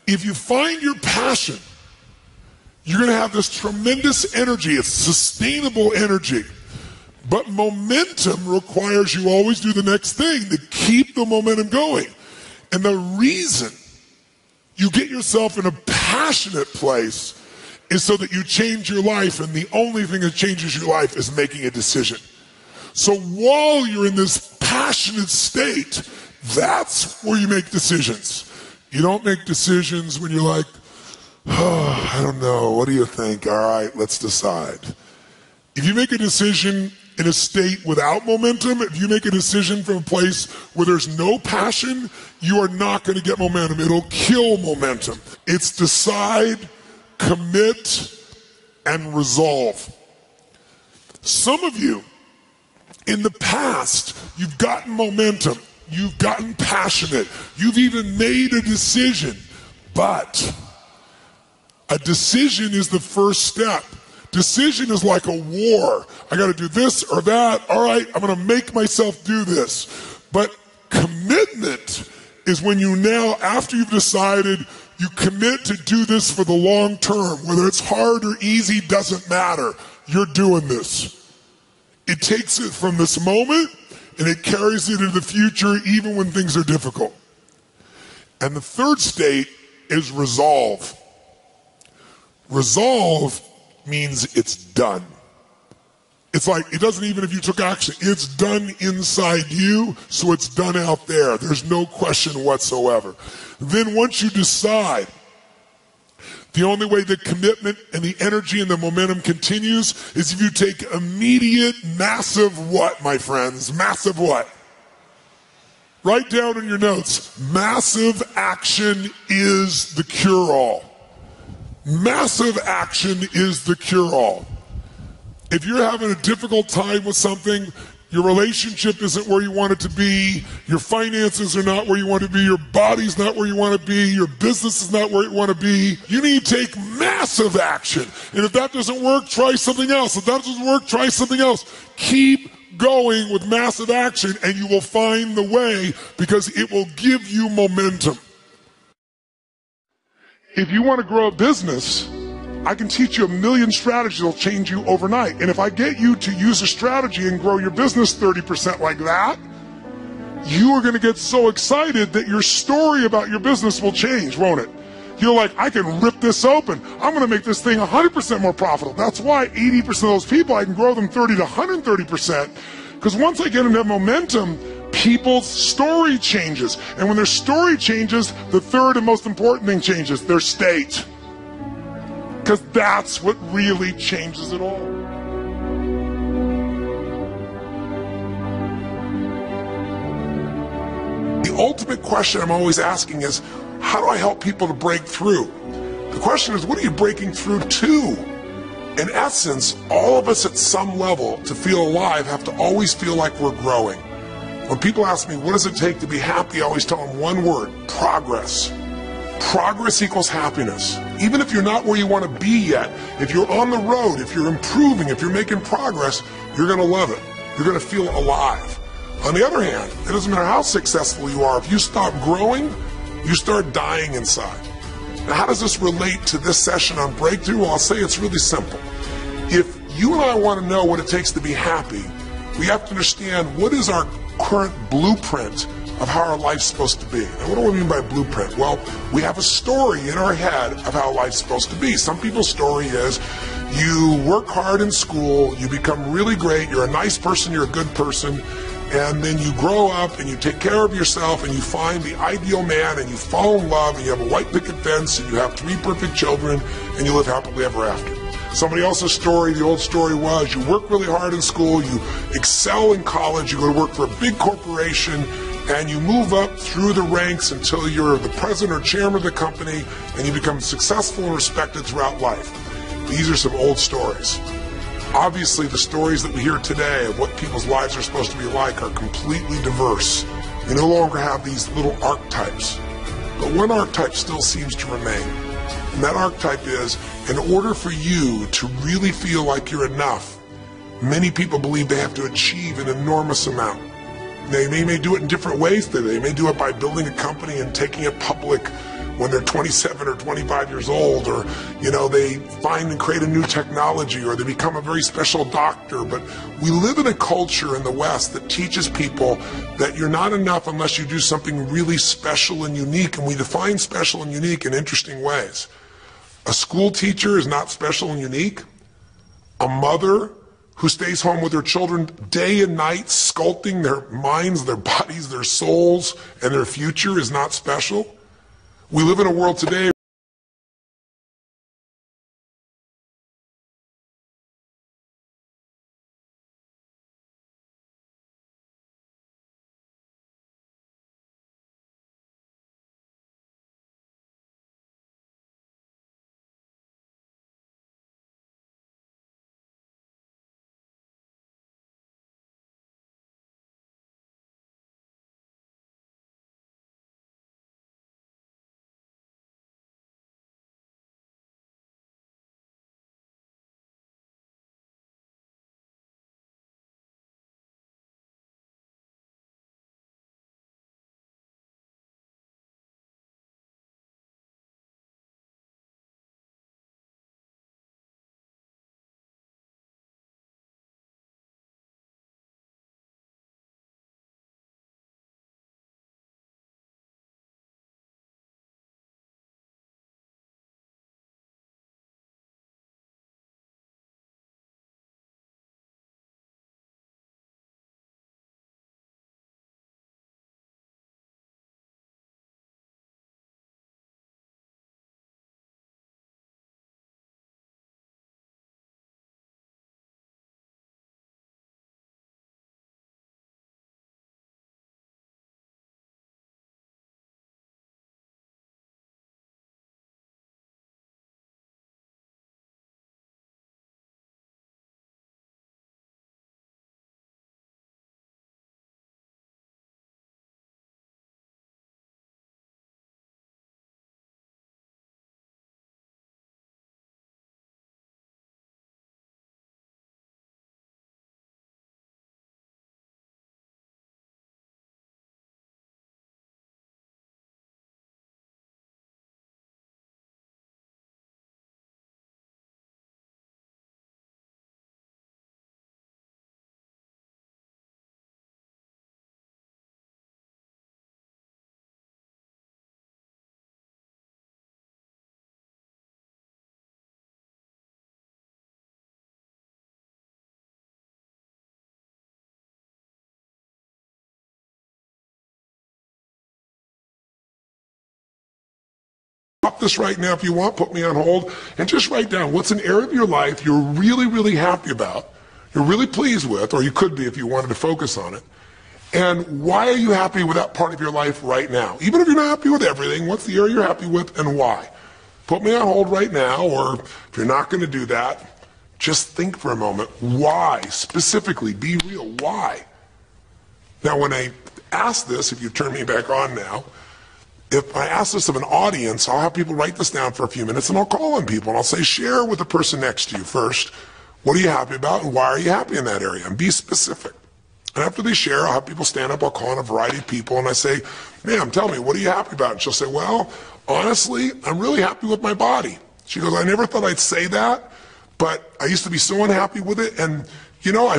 If you find your passion, you're going to have this tremendous energy. It's sustainable energy. But momentum requires you always do the next thing to keep the momentum going. And the reason you get yourself in a passionate place is so that you change your life, and the only thing that changes your life is making a decision. So while you're in this passionate state, that's where you make decisions. You don't make decisions when you're like, oh, I don't know, what do you think? All right, let's decide. If you make a decision in a state without momentum, if you make a decision from a place where there's no passion, you are not going to get momentum. It'll kill momentum. It's decide, commit, and resolve. Some of you, in the past, you've gotten momentum, you've gotten passionate, you've even made a decision, but a decision is the first step. Decision is like a war. I got to do this or that. All right, I'm going to make myself do this. But commitment is when you now, after you've decided, you commit to do this for the long term. Whether it's hard or easy, doesn't matter. You're doing this. It takes it from this moment and it carries it into the future even when things are difficult. And the third state is resolve. Resolve means it's done. It's like, it doesn't even if you took action, it's done inside you, so it's done out there. There's no question whatsoever. Then once you decide, the only way the commitment and the energy and the momentum continues is if you take immediate, massive what, my friends? Massive what? Write down in your notes, massive action is the cure-all. Massive action is the cure-all. If you're having a difficult time with something, your relationship isn't where you want it to be, your finances are not where you want to be, your body's not where you want to be, your business is not where you want to be, you need to take massive action. And if that doesn't work, try something else. If that doesn't work, try something else. Keep going with massive action and you will find the way, because it will give you momentum. If you want to grow a business, I can teach you a million strategies that will change you overnight. And if I get you to use a strategy and grow your business 30% like that, you are going to get so excited that your story about your business will change, won't it? You're like, I can rip this open. I'm going to make this thing 100% more profitable. That's why 80% of those people, I can grow them 30 to 130%. Because once I get into momentum, people's story changes. And when their story changes, the third and most important thing changes, their state. Because that's what really changes it all. The ultimate question I'm always asking is, how do I help people to break through? The question is, what are you breaking through to? In essence, all of us at some level, to feel alive, have to always feel like we're growing. When people ask me, what does it take to be happy? I always tell them one word, progress. Progress equals happiness. Even if you're not where you want to be yet, if you're on the road, if you're improving, if you're making progress, you're going to love it. You're going to feel alive. On the other hand, it doesn't matter how successful you are, if you stop growing, you start dying inside. Now, how does this relate to this session on breakthrough? Well, I'll say it's really simple. If you and I want to know what it takes to be happy, we have to understand what is our current blueprint of how our life's supposed to be. And what do I mean by blueprint? Well, we have a story in our head of how life's supposed to be. Some people's story is you work hard in school, you become really great, you're a nice person, you're a good person, and then you grow up and you take care of yourself and you find the ideal man and you fall in love and you have a white picket fence and you have 3 perfect children and you live happily ever after. Somebody else's story, the old story was you work really hard in school, you excel in college, you go to work for a big corporation, and you move up through the ranks until you're the president or chairman of the company and you become successful and respected throughout life. These are some old stories. Obviously, the stories that we hear today of what people's lives are supposed to be like are completely diverse. We no longer have these little archetypes. But one archetype still seems to remain. And that archetype is, in order for you to really feel like you're enough, many people believe they have to achieve an enormous amount. They may do it in different ways today. They may do it by building a company and taking it public, when they're 27 or 25 years old, or, you know, they find and create a new technology, or they become a very special doctor. But we live in a culture in the West that teaches people that you're not enough unless you do something really special and unique, and we define special and unique in interesting ways. A school teacher is not special and unique. A mother who stays home with her children day and night, sculpting their minds, their bodies, their souls, and their future is not special. We live in a world today stop this right now if you want, put me on hold, and just write down what's an area of your life you're really, really happy about, you're really pleased with, or you could be if you wanted to focus on it. And why are you happy with that part of your life right now? Even if you're not happy with everything, what's the area you're happy with and why? Put me on hold right now, or if you're not going to do that, just think for a moment. Why? Specifically, be real. Why? Now, when I ask this, if you turn me back on now, if I ask this of an audience, I'll have people write this down for a few minutes, and I'll call on people, and I'll say, share with the person next to you first. What are you happy about, and why are you happy in that area? And be specific. And after they share, I'll have people stand up, I'll call on a variety of people, and I say, ma'am, tell me, what are you happy about? And she'll say, well, honestly, I'm really happy with my body. She goes, I never thought I'd say that, but I used to be so unhappy with it, and you know, I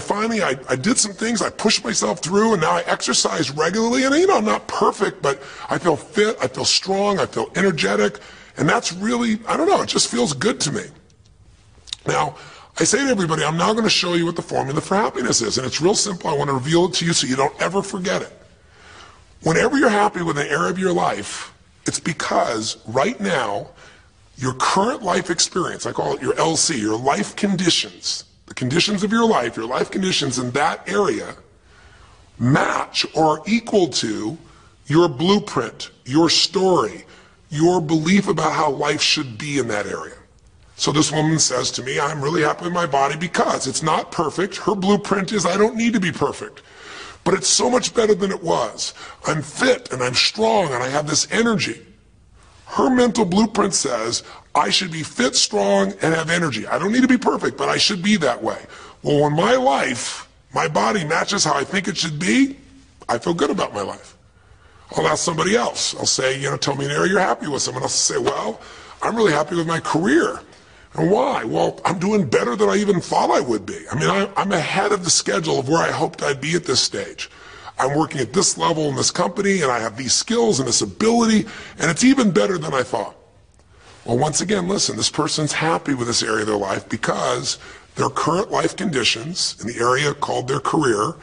did some things, I pushed myself through, and now I exercise regularly, and you know, I'm not perfect, but I feel fit, I feel strong, I feel energetic, and that's really, I don't know, it just feels good to me. Now, I say to everybody, I'm now going to show you what the formula for happiness is, and it's real simple. I want to reveal it to you so you don't ever forget it. Whenever you're happy with an area of your life, it's because right now, your current life experience, I call it your LC, your life conditions, the conditions of your life conditions in that area match or are equal to your blueprint, your story, your belief about how life should be in that area. So this woman says to me, I'm really happy with my body because it's not perfect. Her blueprint is I don't need to be perfect, but it's so much better than it was. I'm fit and I'm strong and I have this energy. Her mental blueprint says I should be fit, strong, and have energy. I don't need to be perfect, but I should be that way. Well, when my life, my body matches how I think it should be, I feel good about my life. I'll ask somebody else. I'll say, tell me an area you're happy with. Someone else will say, well, I'm really happy with my career. And why? Well, I'm doing better than I even thought I would be. I mean, I'm ahead of the schedule of where I hoped I'd be at this stage. I'm working at this level in this company, and I have these skills and this ability, and it's even better than I thought. Well, once again, listen, this person's happy with this area of their life because their current life conditions in the area called their career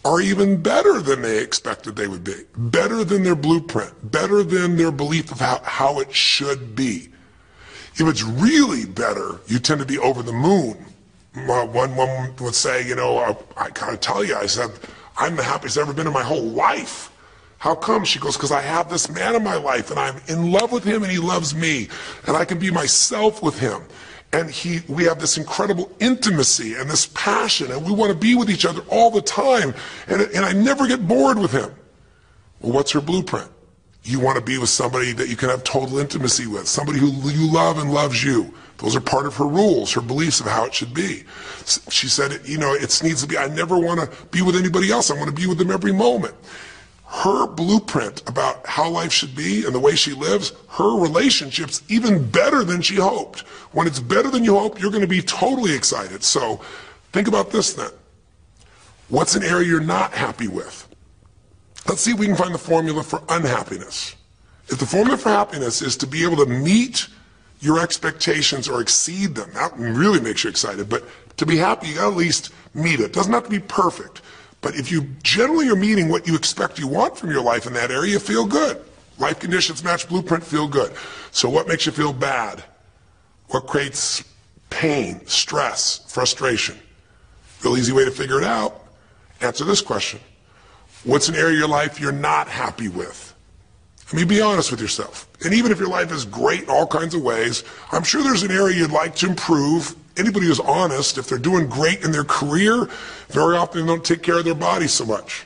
are even better than they expected they would be, better than their blueprint, better than their belief of how it should be. If it's really better, you tend to be over the moon. One woman would say, I gotta tell you, I said, I'm the happiest I've ever been in my whole life. How come? She goes, because I have this man in my life and I'm in love with him and he loves me and I can be myself with him. And we have this incredible intimacy and this passion and we want to be with each other all the time and I never get bored with him. Well, what's her blueprint? You want to be with somebody that you can have total intimacy with, somebody who you love and loves you. Those are part of her rules, her beliefs of how it should be. She said, it needs to be, I never want to be with anybody else. I want to be with them every moment. Her blueprint about how life should be and the way she lives, her relationship's even better than she hoped. When it's better than you hope, you're going to be totally excited. So think about this then. What's an area you're not happy with? Let's see if we can find the formula for unhappiness. If the formula for happiness is to be able to meet your expectations or exceed them, that really makes you excited, but to be happy, you gotta at least meet it. It doesn't have to be perfect, but if you generally are meeting what you expect you want from your life in that area, you feel good. Life conditions match blueprint, feel good. So what makes you feel bad? What creates pain, stress, frustration? Real easy way to figure it out. Answer this question. What's an area of your life you're not happy with? I mean, be honest with yourself. And even if your life is great in all kinds of ways, I'm sure there's an area you'd like to improve. Anybody who's honest, if they're doing great in their career, very often they don't take care of their body so much.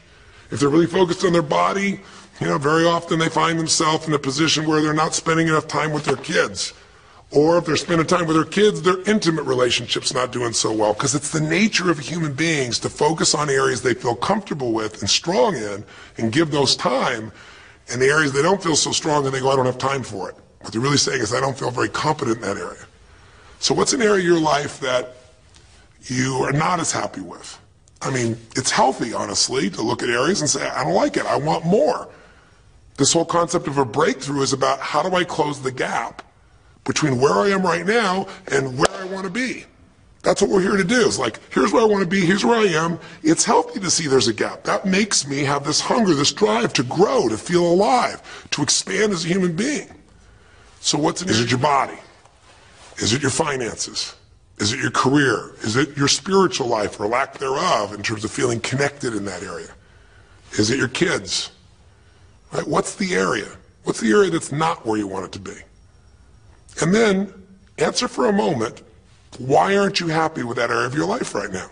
If they're really focused on their body, very often they find themselves in a position where they're not spending enough time with their kids. Or if they're spending time with their kids, their intimate relationship's not doing so well. Because it's the nature of human beings to focus on areas they feel comfortable with and strong in and give those time. And the areas they don't feel so strong and they go, I don't have time for it. What they're really saying is, I don't feel very competent in that area. So what's an area of your life that you are not as happy with? I mean, it's healthy, honestly, to look at areas and say, I don't like it, I want more. This whole concept of a breakthrough is about how do I close the gap between where I am right now and where I want to be. That's what we're here to do. It's like, here's where I want to be, here's where I am. It's healthy to see there's a gap. That makes me have this hunger, this drive to grow, to feel alive, to expand as a human being. So is it your body? Is it your finances? Is it your career? Is it your spiritual life or lack thereof in terms of feeling connected in that area? Is it your kids? Right? What's the area? What's the area that's not where you want it to be? And then answer for a moment, why aren't you happy with that area of your life right now?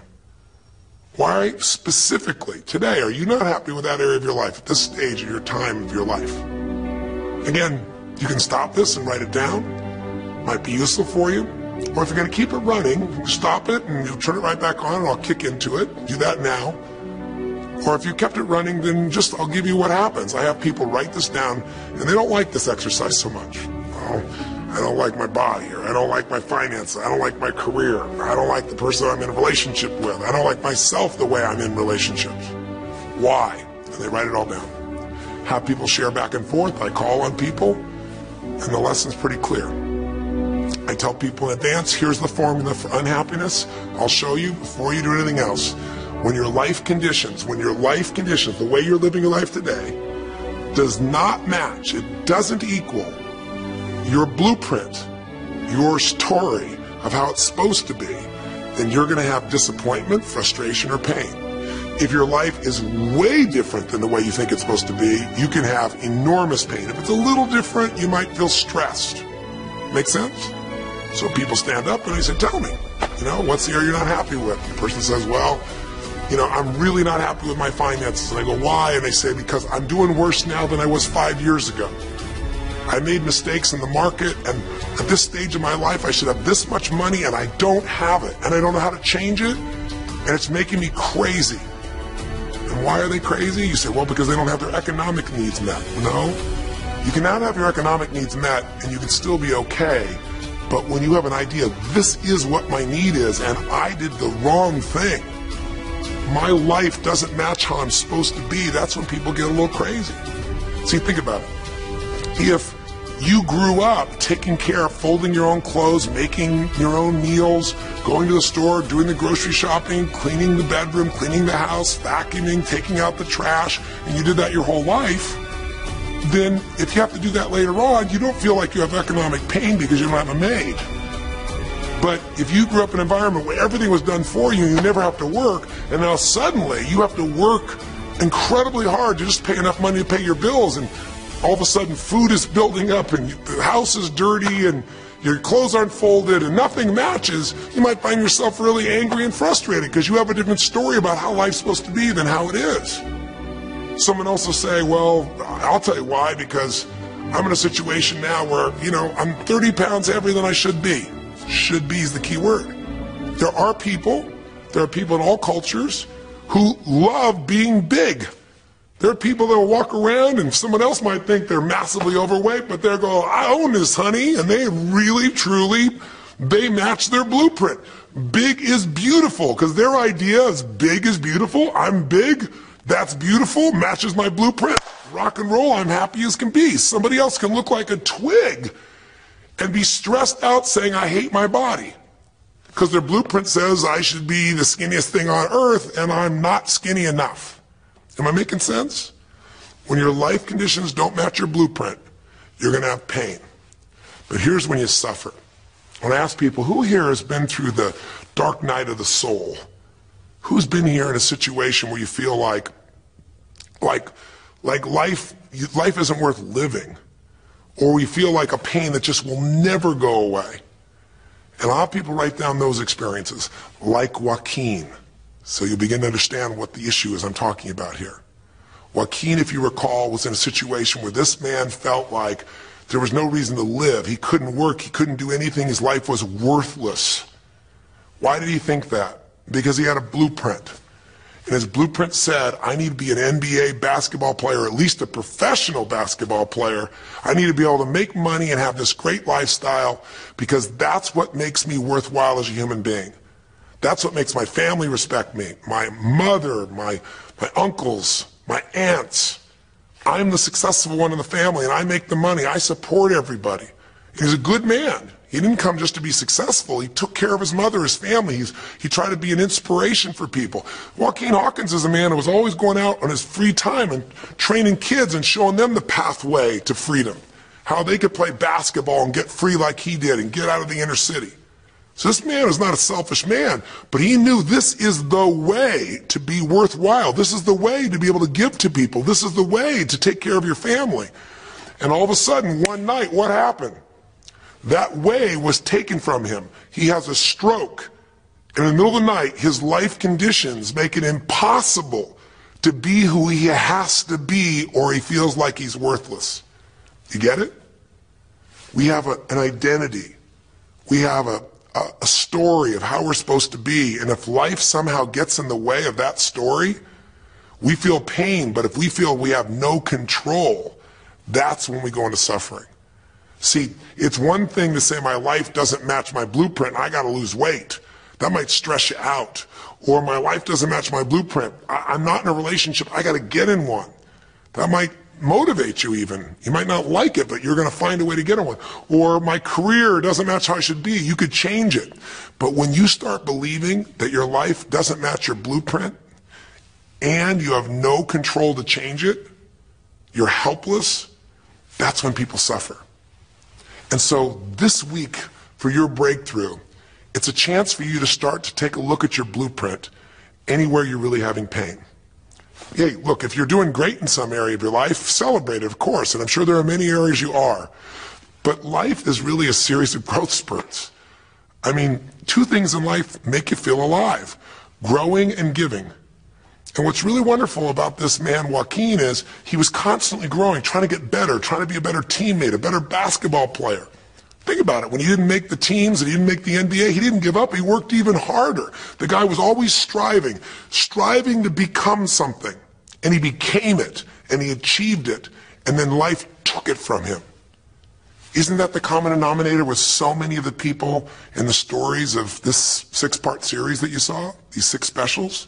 Why specifically today are you not happy with that area of your life at this stage of your time of your life? Again, you can stop this and write it down. Might be useful for you. Or if you're going to keep it running, stop it and you'll turn it right back on and I'll kick into it. Do that now. Or if you kept it running, then I'll give you what happens. I have people write this down and they don't like this exercise so much. I don't like my body, or I don't like my finances, I don't like my career, or I don't like the person I'm in a relationship with, I don't like myself the way I'm in relationships. Why? And they write it all down. Have people share back and forth. I call on people, and the lesson's pretty clear. I tell people in advance, here's the formula for unhappiness. I'll show you before you do anything else. When your life conditions, the way you're living your life today, does not match, it doesn't equal your blueprint, your story of how it's supposed to be, then you're going to have disappointment, frustration, or pain. If your life is way different than the way you think it's supposed to be, you can have enormous pain. If it's a little different, you might feel stressed. Make sense? So people stand up and they say, tell me, what's the area you're not happy with? The person says, well, I'm really not happy with my finances. And I go, why? And they say, because I'm doing worse now than I was 5 years ago. I made mistakes in the market, and at this stage of my life, I should have this much money, and I don't have it, and I don't know how to change it, and it's making me crazy. And And why are they crazy? You say, well, because they don't have their economic needs met. No. You can not have your economic needs met and you can still be okay. But when you have an idea, this is what my need is, and I did the wrong thing, my life doesn't match how I'm supposed to be, that's when people get a little crazy. See, think about it. If you grew up taking care of folding your own clothes, making your own meals, going to the store, doing the grocery shopping, cleaning the bedroom, cleaning the house, vacuuming, taking out the trash, and you did that your whole life, then if you have to do that later on, you don't feel like you have economic pain because you don't have a maid. But if you grew up in an environment where everything was done for you and you never have to work, and now suddenly you have to work incredibly hard to just pay enough money to pay your bills, and all of a sudden food is building up and the house is dirty and your clothes aren't folded and nothing matches, you might find yourself really angry and frustrated because you have a different story about how life's supposed to be than how it is. Someone else will say, well, I'll tell you why, because I'm in a situation now where, I'm 30 pounds heavier than I should be. Should be is the key word. There are people in all cultures who love being big. There are people that will walk around and someone else might think they're massively overweight, but they're going, I own this, honey, and they really, truly, they match their blueprint. Big is beautiful, because their idea is big is beautiful. I'm big. That's beautiful, matches my blueprint. Rock and roll, I'm happy as can be. Somebody else can look like a twig and be stressed out saying, I hate my body. Because their blueprint says I should be the skinniest thing on earth and I'm not skinny enough. Am I making sense? When your life conditions don't match your blueprint, you're going to have pain. But here's when you suffer. When I ask people, who here has been through the dark night of the soul? Who's been here in a situation where you feel like life isn't worth living, or you feel like a pain that just will never go away? And a lot of people write down those experiences, like Joaquin. So you'll begin to understand what the issue is I'm talking about here. Joaquin, if you recall, was in a situation where this man felt like there was no reason to live. He couldn't work, he couldn't do anything, his life was worthless. Why did he think that? Because he had a blueprint. And his blueprint said, I need to be an NBA basketball player, at least a professional basketball player. I need to be able to make money and have this great lifestyle because that's what makes me worthwhile as a human being. That's what makes my family respect me. My mother, my uncles, my aunts. I'm the successful one in the family and I make the money. I support everybody. He's a good man. He didn't come just to be successful. He took care of his mother, his family. He tried to be an inspiration for people. Joaquin Hawkins is a man who was always going out on his free time and training kids and showing them the pathway to freedom, how they could play basketball and get free like he did and get out of the inner city. So this man was not a selfish man, but he knew this is the way to be worthwhile. This is the way to be able to give to people. This is the way to take care of your family. And all of a sudden, one night, what happened? That way was taken from him. He has a stroke. In the middle of the night, his life conditions make it impossible to be who he has to be, or he feels like he's worthless. You get it? We have an identity. We have a story of how we're supposed to be, and if life somehow gets in the way of that story, we feel pain, but if we feel we have no control, that's when we go into suffering. See, it's one thing to say my life doesn't match my blueprint, I gotta lose weight. That might stress you out. Or my life doesn't match my blueprint, I'm not in a relationship, I gotta get in one. That might motivate you even. You might not like it, but you're gonna find a way to get in one. Or my career doesn't match how I should be, you could change it. But when you start believing that your life doesn't match your blueprint, and you have no control to change it, you're helpless, that's when people suffer. And so this week, for your breakthrough, it's a chance for you to start to take a look at your blueprint anywhere you're really having pain. Hey, look, if you're doing great in some area of your life, celebrate it, of course, and I'm sure there are many areas you are. But life is really a series of growth spurts. I mean, two things in life make you feel alive: growing and giving. And what's really wonderful about this man, Joaquin, is he was constantly growing, trying to get better, trying to be a better teammate, a better basketball player. Think about it. When he didn't make the teams and he didn't make the NBA, he didn't give up. He worked even harder. The guy was always striving to become something. and he became it, and he achieved it, and then life took it from him. Isn't that the common denominator with so many of the people in the stories of this 6-part series that you saw, these 6 specials?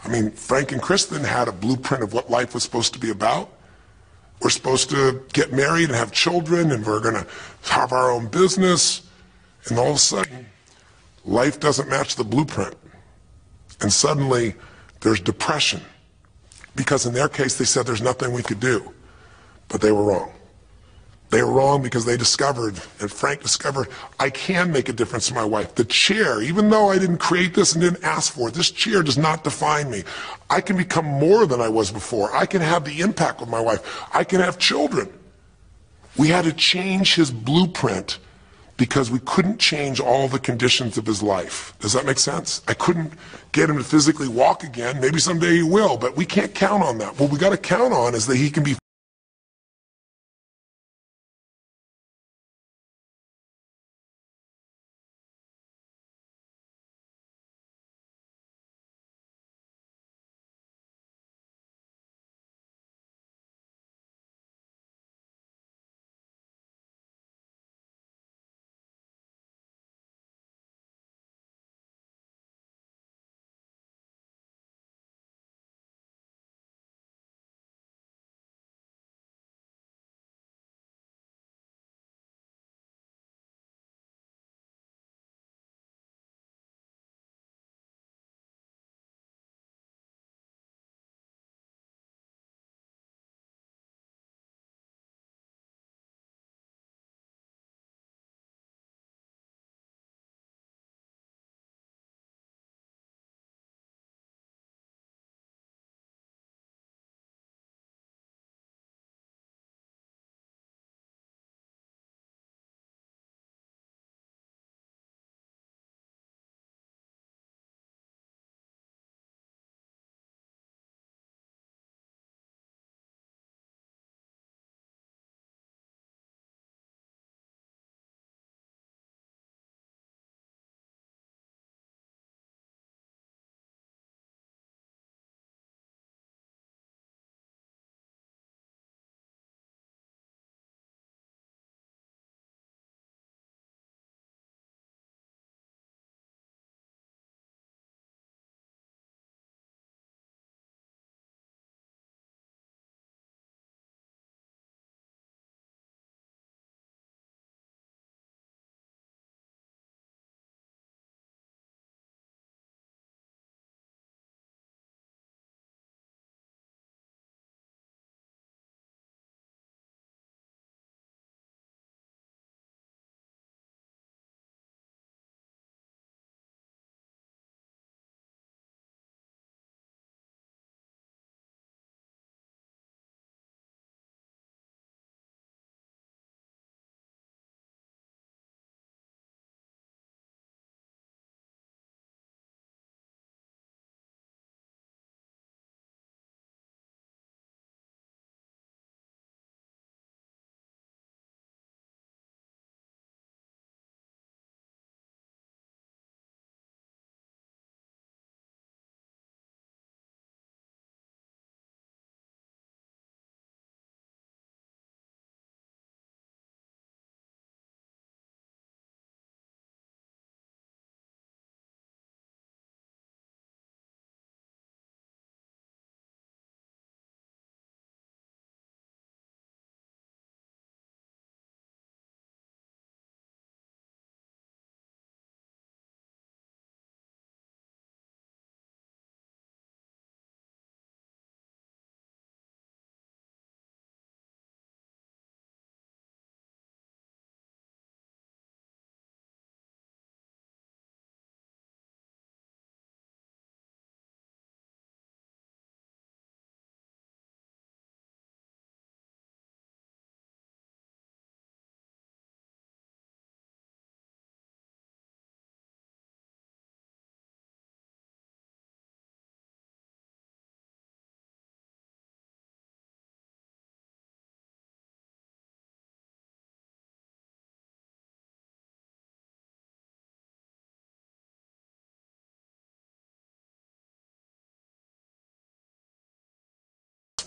I mean, Frank and Kristen had a blueprint of what life was supposed to be about. We're supposed to get married and have children, and we're going to have our own business, and all of a sudden, life doesn't match the blueprint. And suddenly, there's depression. Because in their case, they said there's nothing we could do. But they were wrong. They were wrong because they discovered, and Frank discovered, I can make a difference to my wife. The chair, even though I didn't create this and didn't ask for it, this chair does not define me. I can become more than I was before. I can have the impact with my wife. I can have children. We had to change his blueprint because we couldn't change all the conditions of his life. Does that make sense? I couldn't get him to physically walk again. Maybe someday he will, but we can't count on that. What we got to count on is that he can be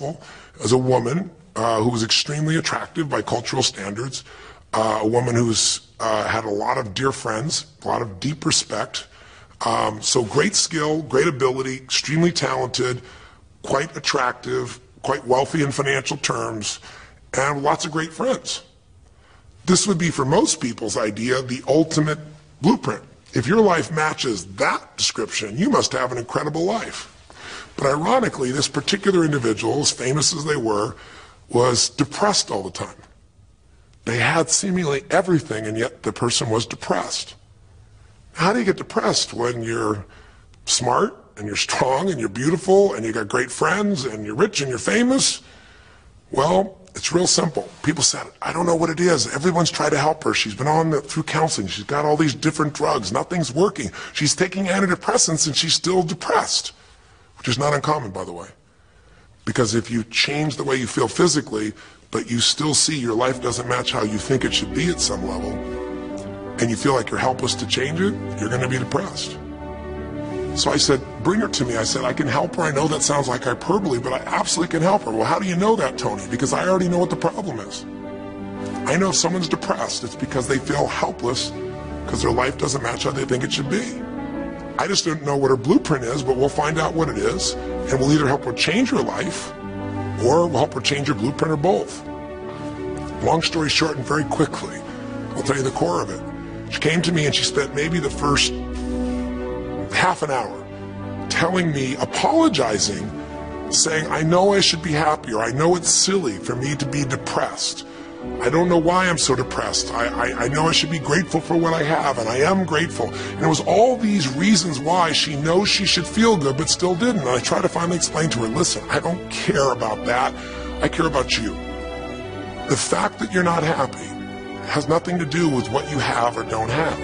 successful as a woman who was extremely attractive by cultural standards, a woman who's had a lot of dear friends, a lot of deep respect, so great skill, great ability, extremely talented, quite attractive, quite wealthy in financial terms, and lots of great friends. This would be, for most people's idea, the ultimate blueprint. If your life matches that description, you must have an incredible life. But ironically, this particular individual, as famous as they were, was depressed all the time. They had seemingly everything, and yet the person was depressed. How do you get depressed when you're smart, and you're strong, and you're beautiful, and you got great friends, and you're rich, and you're famous? Well, it's real simple. People said, I don't know what it is. Everyone's tried to help her. She's been through counseling. She's got all these different drugs. Nothing's working. She's taking antidepressants, and she's still depressed, which is not uncommon, by the way. Because if you change the way you feel physically, but you still see your life doesn't match how you think it should be at some level, and you feel like you're helpless to change it, you're going to be depressed. So I said, bring her to me. I said, I can help her. I know that sounds like hyperbole, but I absolutely can help her. Well, how do you know that, Tony? Because I already know what the problem is. I know if someone's depressed, it's because they feel helpless because their life doesn't match how they think it should be. I just don't know what her blueprint is, but we'll find out what it is, and we'll either help her change her life, or we'll help her change her blueprint, or both. Long story short, and very quickly, I'll tell you the core of it. She came to me and she spent maybe the first half an hour telling me, apologizing, saying, I know I should be happier. I know it's silly for me to be depressed. I don't know why I'm so depressed. I know I should be grateful for what I have, and I am grateful. And it was all these reasons why she knows she should feel good but still didn't. And I tried to finally explain to her, listen, I don't care about that. I care about you. The fact that you're not happy has nothing to do with what you have or don't have.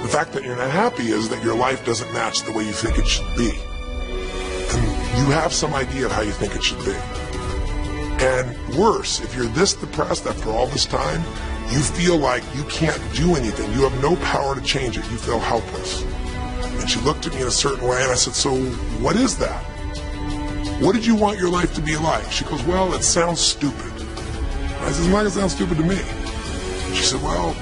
The fact that you're not happy is that your life doesn't match the way you think it should be. And you have some idea of how you think it should be. And worse, if you're this depressed after all this time, you feel like you can't do anything. You have no power to change it. You feel helpless. And she looked at me in a certain way, and I said, so what is that? What did you want your life to be like? She goes, well, it sounds stupid. I said, it's not going to sound stupid to me. She said, well,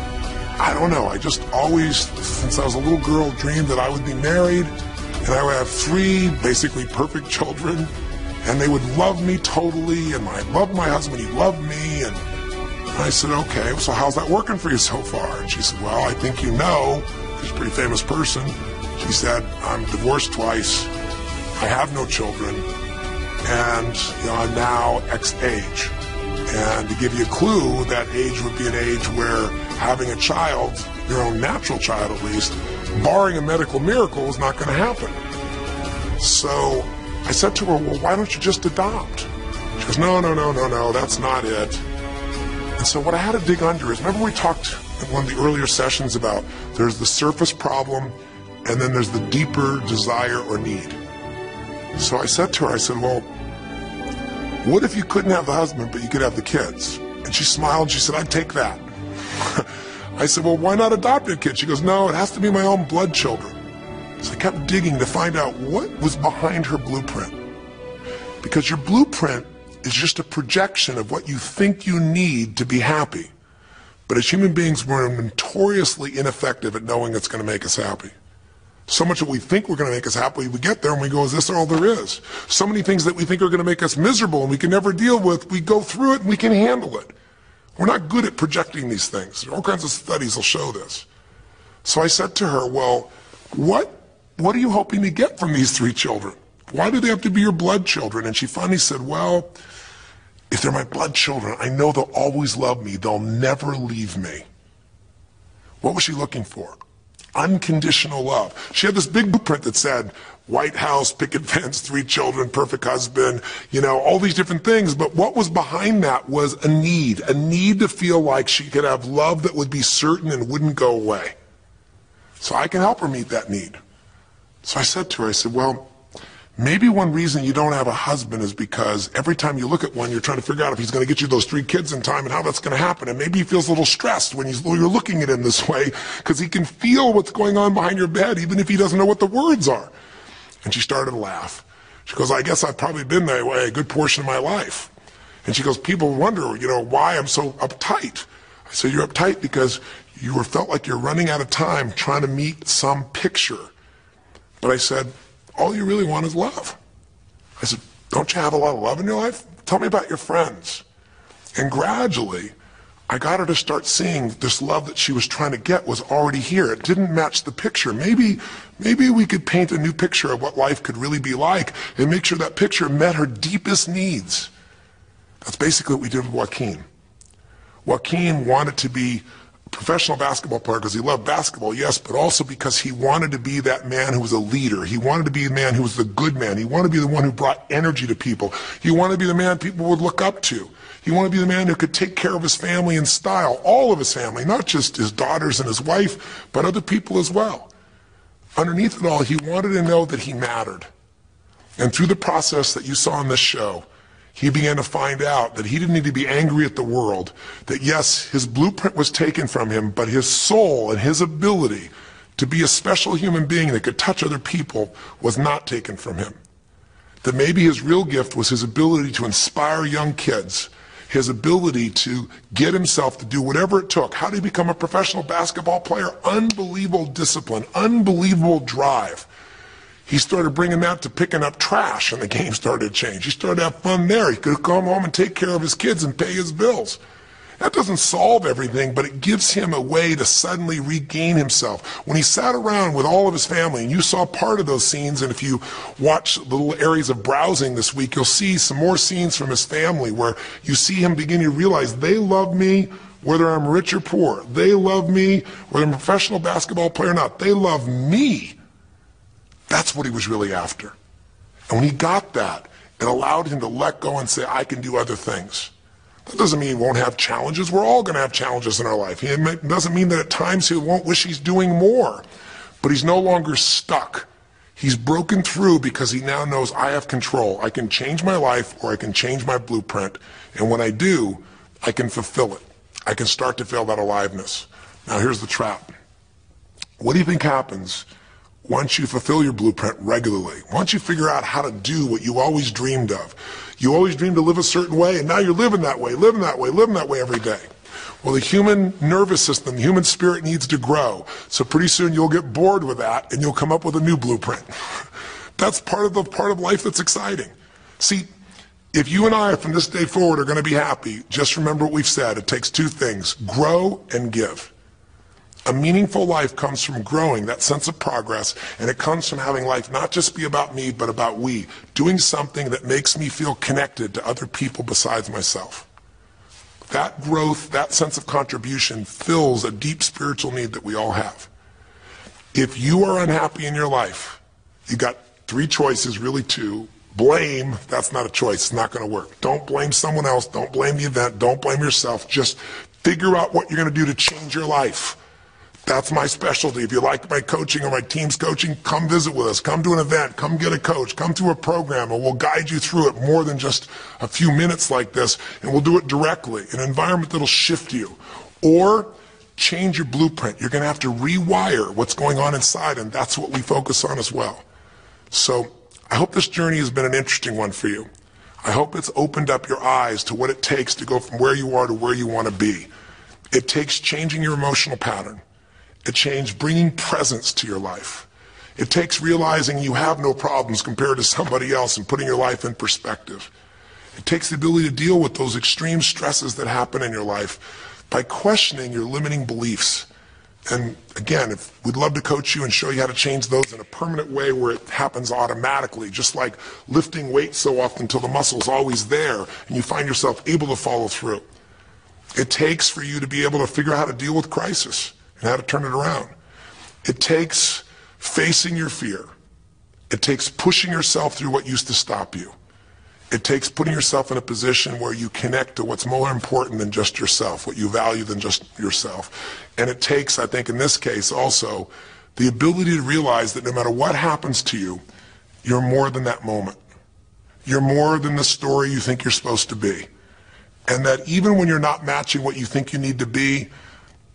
I don't know. I just always, since I was a little girl, dreamed that I would be married and I would have 3 basically perfect children, and they would love me totally, and I loved my husband, he loved me. And I said, okay, so how's that working for you so far? And she said, well, I think you know, she's a pretty famous person. She said, I'm divorced twice, I have no children, and I'm now X age. And to give you a clue, that age would be an age where having a child, your own natural child at least, barring a medical miracle, is not going to happen. So I said to her, well, why don't you just adopt? She goes, no, that's not it. And so what I had to dig under is, remember we talked in one of the earlier sessions about there's the surface problem and then there's the deeper desire or need. So I said to her, I said, well, what if you couldn't have the husband, but you could have the kids? And she smiled and she said, I'd take that. I said, well, why not adopt a kid? She goes, no, it has to be my own blood children. So I kept digging to find out what was behind her blueprint. Because your blueprint is just a projection of what you think you need to be happy. But as human beings, we're notoriously ineffective at knowing it's going to make us happy. So much that we think we're going to make us happy, we get there and we go, is this all there is? So many things that we think are going to make us miserable and we can never deal with, we go through it and we can handle it. We're not good at projecting these things. All kinds of studies will show this. So I said to her, well, what are you hoping to get from these 3 children? Why do they have to be your blood children? And she finally said, well, if they're my blood children, I know they'll always love me. They'll never leave me. What was she looking for? Unconditional love. She had this big blueprint that said White House, picket fence, 3 children, perfect husband, all these different things. But what was behind that was a need to feel like she could have love that would be certain and wouldn't go away. So I can help her meet that need. So I said to her, I said, well, maybe one reason you don't have a husband is because every time you look at one, you're trying to figure out if he's going to get you those 3 kids in time and how that's going to happen. And maybe he feels a little stressed when you're looking at him this way because he can feel what's going on behind your bed, even if he doesn't know what the words are. And she started to laugh. She goes, I guess I've probably been that way a good portion of my life. And she goes, people wonder, why I'm so uptight. I said, you're uptight because you felt like you're running out of time trying to meet some picture. But I said, all you really want is love. I said, don't you have a lot of love in your life? Tell me about your friends. And gradually, I got her to start seeing this love that she was trying to get was already here. It didn't match the picture. Maybe we could paint a new picture of what life could really be like and make sure that picture met her deepest needs. That's basically what we did with Joaquin. Joaquin wanted to be a professional basketball player because he loved basketball, yes, but also because he wanted to be that man who was a leader. He wanted to be the man who was the good man. He wanted to be the one who brought energy to people. He wanted to be the man people would look up to. He wanted to be the man who could take care of his family in style, all of his family, not just his daughters and his wife, but other people as well. Underneath it all, he wanted to know that he mattered. And through the process that you saw in this show, he began to find out that he didn't need to be angry at the world, that yes, his blueprint was taken from him, but his soul and his ability to be a special human being that could touch other people was not taken from him. That maybe his real gift was his ability to inspire young kids, his ability to get himself to do whatever it took. How did he become a professional basketball player? Unbelievable discipline, unbelievable drive. He started bringing that to picking up trash, and the game started to change. He started to have fun there. He could come home and take care of his kids and pay his bills. That doesn't solve everything, but it gives him a way to suddenly regain himself. When he sat around with all of his family, and you saw part of those scenes, and if you watch little areas of browsing this week, you'll see some more scenes from his family where you see him begin to realize they love me whether I'm rich or poor. They love me whether I'm a professional basketball player or not. They love me. That's what he was really after. And when he got that, it allowed him to let go and say, I can do other things. That doesn't mean he won't have challenges. We're all going to have challenges in our life. It doesn't mean that at times he won't wish he's doing more. But he's no longer stuck. He's broken through because he now knows I have control. I can change my life or I can change my blueprint. And when I do, I can fulfill it. I can start to feel that aliveness. Now here's the trap. What do you think happens once you fulfill your blueprint regularly? Once you figure out how to do what you always dreamed of? You always dreamed to live a certain way, and now you're living that way, living that way, living that way every day. Well, the human nervous system, the human spirit needs to grow. So pretty soon you'll get bored with that, and you'll come up with a new blueprint. That's part of life that's exciting. See, if you and I from this day forward are going to be happy, just remember what we've said. It takes two things: grow and give. A meaningful life comes from growing, that sense of progress, and it comes from having life not just be about me, but about we, doing something that makes me feel connected to other people besides myself. That growth, that sense of contribution fills a deep spiritual need that we all have. If you are unhappy in your life, you got three choices, really two. Blame, that's not a choice, it's not going to work. Don't blame someone else, don't blame the event, don't blame yourself. Just figure out what you're going to do to change your life. That's my specialty. If you like my coaching or my team's coaching, come visit with us. Come to an event. Come get a coach. Come to a program, and we'll guide you through it more than just a few minutes like this, and we'll do it directly, an environment that'll shift you. Or change your blueprint. You're going to have to rewire what's going on inside, and that's what we focus on as well. So I hope this journey has been an interesting one for you. I hope it's opened up your eyes to what it takes to go from where you are to where you want to be. It takes changing your emotional pattern. It takes bringing presence to your life. It takes realizing you have no problems compared to somebody else and putting your life in perspective. It takes the ability to deal with those extreme stresses that happen in your life by questioning your limiting beliefs. And again, we'd love to coach you and show you how to change those in a permanent way where it happens automatically, just like lifting weights so often until the muscle's always there and you find yourself able to follow through. It takes for you to be able to figure out how to deal with crisis and how to turn it around. It takes facing your fear. It takes pushing yourself through what used to stop you. It takes putting yourself in a position where you connect to what's more important than just yourself, what you value than just yourself. And it takes, I think in this case also, the ability to realize that no matter what happens to you, you're more than that moment. You're more than the story you think you're supposed to be. And that even when you're not matching what you think you need to be,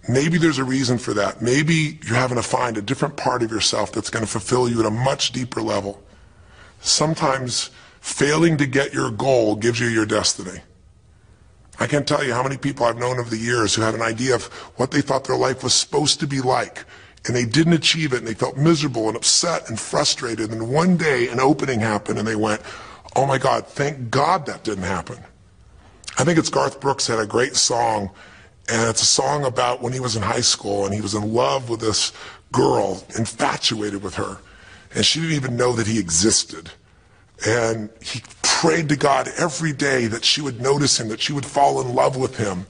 maybe there's a reason for that. Maybe you're having to find a different part of yourself that's going to fulfill you at a much deeper level. Sometimes failing to get your goal gives you your destiny. I can't tell you how many people I've known over the years who had an idea of what they thought their life was supposed to be like, and they didn't achieve it, and they felt miserable and upset and frustrated, and one day an opening happened, and they went, oh my God, thank God that didn't happen. I think it's Garth Brooks had a great song, and it's a song about when he was in high school, and he was in love with this girl, infatuated with her, and she didn't even know that he existed. And he prayed to God every day that she would notice him, that she would fall in love with him.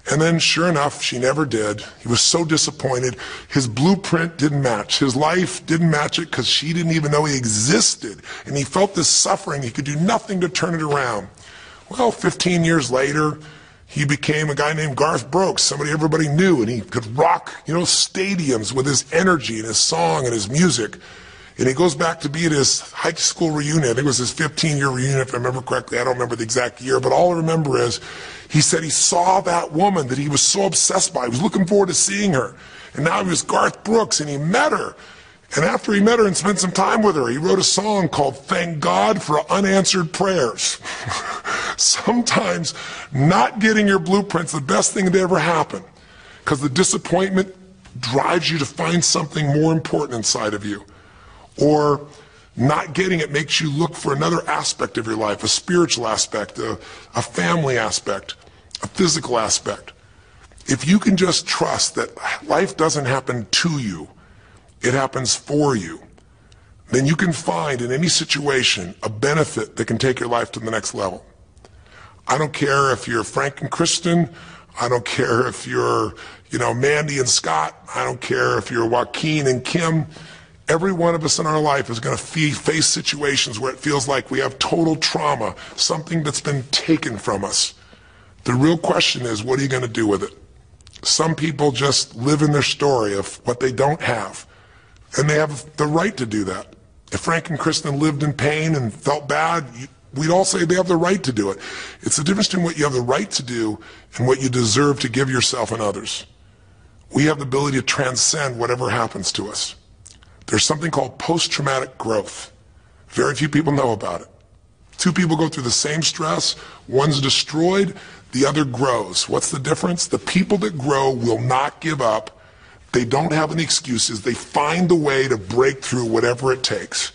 And then sure enough, she never did. He was so disappointed. His blueprint didn't match. His life didn't match it because she didn't even know he existed. And he felt this suffering. He could do nothing to turn it around. Well, 15 years later, he became a guy named Garth Brooks, somebody everybody knew, and he could rock, stadiums with his energy and his song and his music. And he goes back to be at his high school reunion. I think it was his 15-year reunion, if I remember correctly. I don't remember the exact year, but all I remember is he said he saw that woman that he was so obsessed by. He was looking forward to seeing her. And now he was Garth Brooks, and he met her. And after he met her and spent some time with her, he wrote a song called Thank God for Unanswered Prayers. Sometimes not getting your blueprint's the best thing that ever happened, because the disappointment drives you to find something more important inside of you. Or not getting it makes you look for another aspect of your life, a spiritual aspect, a family aspect, a physical aspect. If you can just trust that life doesn't happen to you, it happens for you, then you can find in any situation a benefit that can take your life to the next level. I don't care if you're Frank and Kristen. I don't care if you're, Mandy and Scott. I don't care if you're Joaquin and Kim. Every one of us in our life is going to face situations where it feels like we have total trauma, something that's been taken from us. The real question is, what are you going to do with it? Some people just live in their story of what they don't have, and they have the right to do that. If Frank and Kristen lived in pain and felt bad, we'd all say they have the right to do it. It's the difference between what you have the right to do and what you deserve to give yourself and others. We have the ability to transcend whatever happens to us. There's something called post-traumatic growth. Very few people know about it. Two people go through the same stress. One's destroyed, the other grows. What's the difference? The people that grow will not give up. They don't have any excuses. They find the way to break through whatever it takes.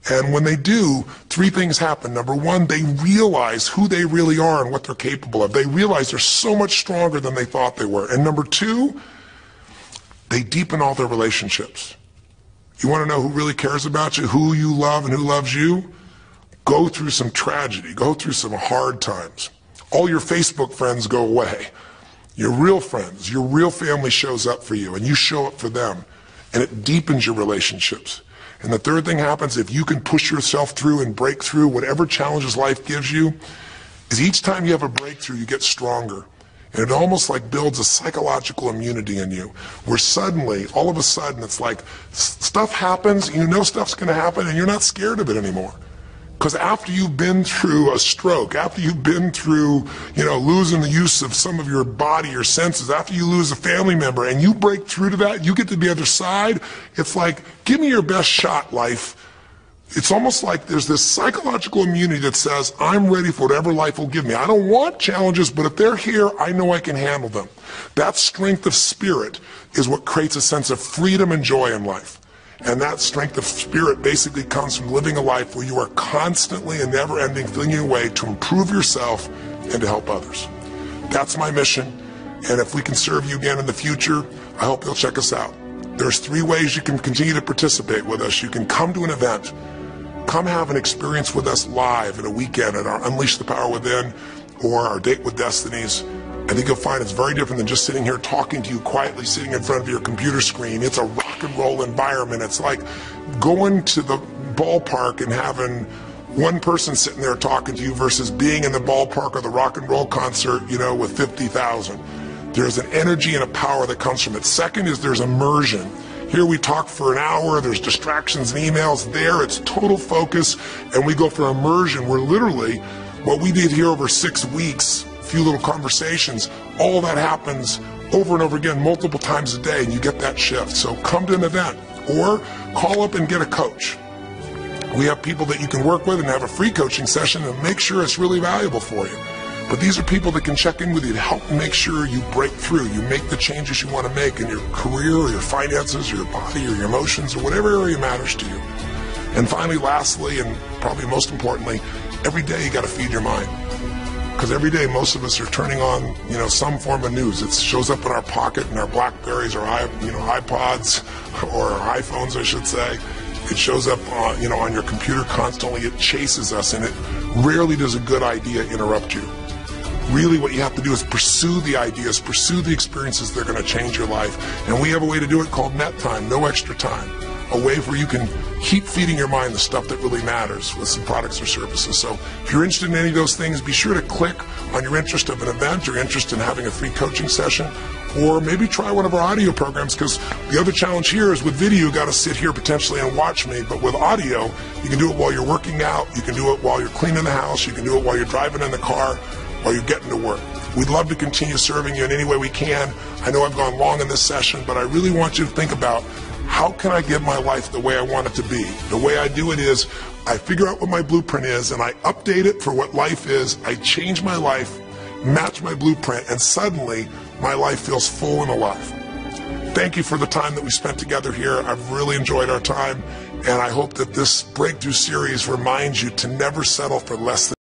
And when they do, three things happen. Number one, they realize who they really are and what they're capable of. They realize they're so much stronger than they thought they were. And number two, they deepen all their relationships. You want to know who really cares about you, who you love and who loves you? Go through some tragedy. Go through some hard times. All your Facebook friends go away. Your real friends, your real family shows up for you, and you show up for them, and it deepens your relationships. And the third thing happens, if you can push yourself through and break through whatever challenges life gives you, is each time you have a breakthrough, you get stronger. And it almost like builds a psychological immunity in you, where suddenly, all of a sudden, it's like stuff happens, you know stuff's going to happen, and you're not scared of it anymore. Because after you've been through a stroke, after you've been through, losing the use of some of your body, your senses, after you lose a family member, and you break through to that, you get to the other side, it's like, give me your best shot, life. It's almost like there's this psychological immunity that says, I'm ready for whatever life will give me. I don't want challenges, but if they're here, I know I can handle them. That strength of spirit is what creates a sense of freedom and joy in life. And that strength of spirit basically comes from living a life where you are constantly and never-ending flinging away to improve yourself and to help others. That's my mission, and if we can serve you again in the future, I hope you'll check us out. There's 3 ways you can continue to participate with us. You can come to an event. Come have an experience with us live at a weekend at our Unleash the Power Within or our Date with Destinies. I think you'll find it's very different than just sitting here talking to you quietly, sitting in front of your computer screen. It's a rock and roll environment. It's like going to the ballpark and having one person sitting there talking to you versus being in the ballpark or the rock and roll concert, with 50,000. There's an energy and a power that comes from it. Second is there's immersion. Here we talk for an hour, there's distractions and emails. There it's total focus, and we go for immersion where literally what we did here over 6 weeks, a few little conversations, all that happens over and over again multiple times a day, and you get that shift. So come to an event or call up and get a coach. We have people that you can work with and have a free coaching session and make sure it's really valuable for you. But these are people that can check in with you to help make sure you break through, you make the changes you want to make in your career or your finances or your body or your emotions or whatever area matters to you. And finally, lastly, and probably most importantly, every day you got to feed your mind. Because every day most of us are turning on, some form of news. It shows up in our pocket, in our Blackberries or iPods or our iPhones, I should say. It shows up, on your computer constantly. It chases us, and it rarely does a good idea interrupt you. Really, what you have to do is pursue the ideas, pursue the experiences that are going to change your life. And we have a way to do it called net time, no extra time. A way where you can keep feeding your mind the stuff that really matters with some products or services. So if you're interested in any of those things, be sure to click on your interest of an event or interest in having a free coaching session, or maybe try one of our audio programs, because the other challenge here is with video, you got to sit here potentially and watch me, but with audio, you can do it while you're working out, you can do it while you're cleaning the house, you can do it while you're driving in the car, while you're getting to work. We'd love to continue serving you in any way we can. I know I've gone long in this session, but I really want you to think about, how can I get my life the way I want it to be? The way I do it is I figure out what my blueprint is and I update it for what life is. I change my life, match my blueprint, and suddenly my life feels full and alive. Thank you for the time that we spent together here. I've really enjoyed our time, and I hope that this Breakthrough series reminds you to never settle for less than